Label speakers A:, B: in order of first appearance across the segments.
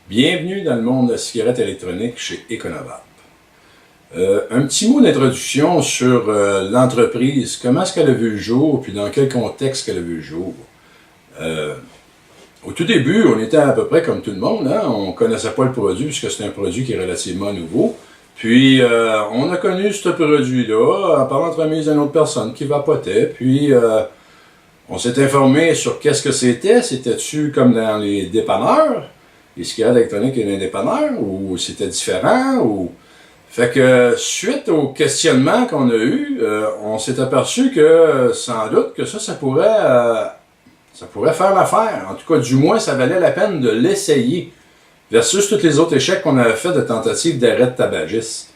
A: Bienvenue dans le monde de la cigarette électronique chez Econovape. Un petit mot d'introduction sur l'entreprise, comment est-ce qu'elle a vu le jour, puis dans quel contexte qu'elle a vu le jour. Au tout début, on était à peu près comme tout le monde, hein? On ne connaissait pas le produit puisque c'est un produit qui est relativement nouveau. Puis on a connu ce produit-là par l'entremise d'une autre personne qui vapotait, puis on s'est informé sur qu'est-ce que c'était. C'était-tu comme dans les dépanneurs, les cigarettes électroniques et les dépanneurs, ou c'était différent, ou... Fait que, suite au questionnement qu'on a eu, on s'est aperçu que, sans doute, que ça pourrait faire l'affaire. En tout cas, du moins, ça valait la peine de l'essayer, versus tous les autres échecs qu'on avait fait de tentatives d'arrêt de tabagisme.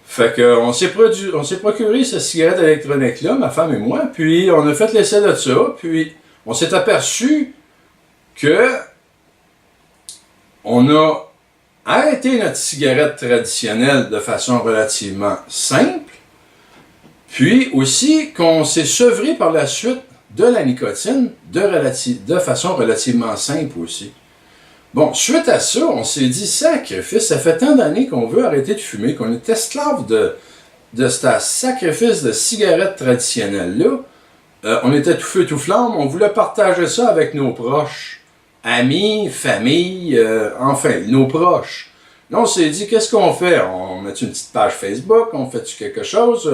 A: Fait que, on s'est procuré cette cigarette électronique-là, ma femme et moi, puis on a fait l'essai de ça, puis on s'est aperçu que on a arrêté notre cigarette traditionnelle de façon relativement simple, puis aussi qu'on s'est sevré par la suite de la nicotine de façon relativement simple aussi. Bon, suite à ça, on s'est dit, sacrifice, ça fait tant d'années qu'on veut arrêter de fumer, qu'on est esclave de ce sacrifice de cigarette traditionnelle-là. On était tout feu, tout flamme, on voulait partager ça avec nos proches, amis, famille, enfin, nos proches. Là, on s'est dit, qu'est-ce qu'on fait? On met une petite page Facebook, on fait-tu quelque chose?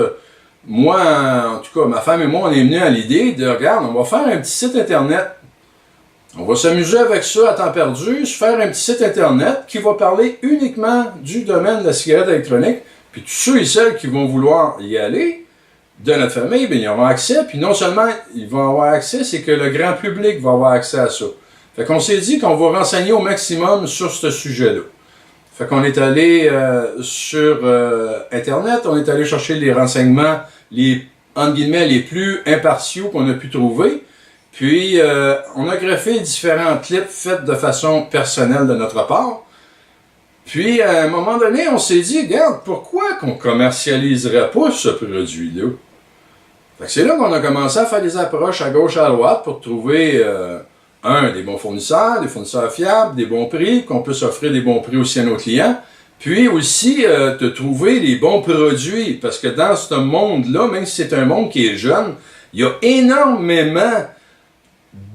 A: Moi, en tout cas, ma femme et moi, on est venus à l'idée de, regarde, on va faire un petit site Internet. On va s'amuser avec ça à temps perdu, se faire un petit site Internet qui va parler uniquement du domaine de la cigarette électronique. Puis tous ceux et celles qui vont vouloir y aller, de notre famille, bien, ils auront accès. Puis non seulement ils vont avoir accès, c'est que le grand public va avoir accès à ça. Fait qu'on s'est dit qu'on va renseigner au maximum sur ce sujet-là. Fait qu'on est allé sur Internet, on est allé chercher les renseignements, entre guillemets, les plus impartiaux qu'on a pu trouver. Puis, on a greffé différents clips faits de façon personnelle de notre part. Puis, à un moment donné, on s'est dit, regarde, pourquoi qu'on commercialiserait pas ce produit-là? Fait que c'est là qu'on a commencé à faire des approches à gauche, à droite pour trouver, des bons fournisseurs, des fournisseurs fiables, des bons prix, qu'on puisse offrir des bons prix aussi à nos clients. Puis aussi, de trouver les bons produits, parce que dans ce monde-là, même si c'est un monde qui est jeune, il y a énormément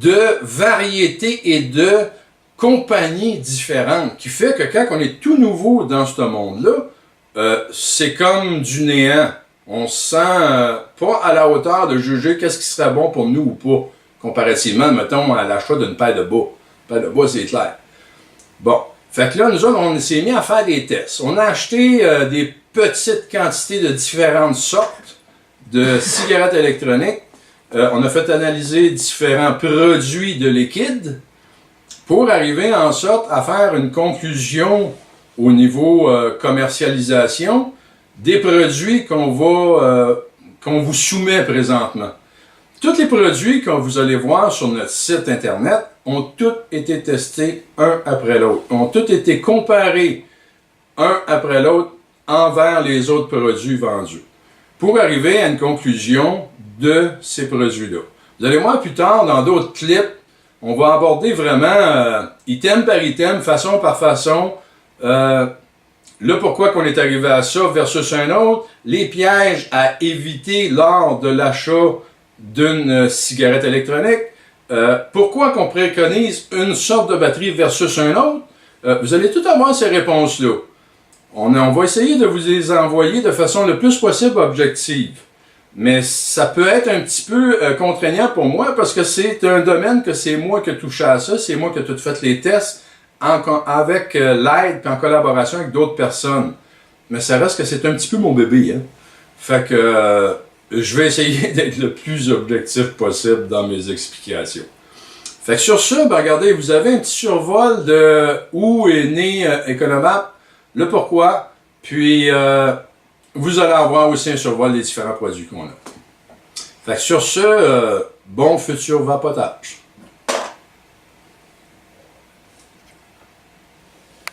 A: de variétés et de compagnies différentes, qui fait que quand on est tout nouveau dans ce monde-là, c'est comme du néant. On se sent pas à la hauteur de juger qu'est-ce qui serait bon pour nous ou pas, comparativement, mettons, à l'achat d'une paire de bas. Une paire de bas, c'est clair. Bon, fait que là, nous autres, on s'est mis à faire des tests. On a acheté des petites quantités de différentes sortes de cigarettes électroniques. On a fait analyser différents produits de liquide pour arriver en sorte à faire une conclusion au niveau commercialisation des produits qu'on vous soumet présentement. Tous les produits que vous allez voir sur notre site Internet ont tous été testés un après l'autre, ont tous été comparés un après l'autre envers les autres produits vendus, pour arriver à une conclusion de ces produits-là. Vous allez voir plus tard, dans d'autres clips, on va aborder vraiment item par item, façon par façon, le pourquoi qu'on est arrivé à ça versus un autre, les pièges à éviter lors de l'achat d'une cigarette électronique, pourquoi qu'on préconise une sorte de batterie versus un autre, vous allez tout avoir ces réponses-là. On va essayer de vous les envoyer de façon le plus possible objective. Mais ça peut être un petit peu contraignant pour moi parce que c'est un domaine que c'est moi qui ai touché à ça, c'est moi qui ai tout fait les tests avec l'aide et en collaboration avec d'autres personnes. Mais ça reste que c'est un petit peu mon bébé, hein. Fait que je vais essayer d'être le plus objectif possible dans mes explications. Fait que sur ça, ben regardez, vous avez un petit survol de où est né Econovape, le pourquoi, puis vous allez avoir aussi un survol des différents produits qu'on a. Fait que sur ce, bon futur vapotage.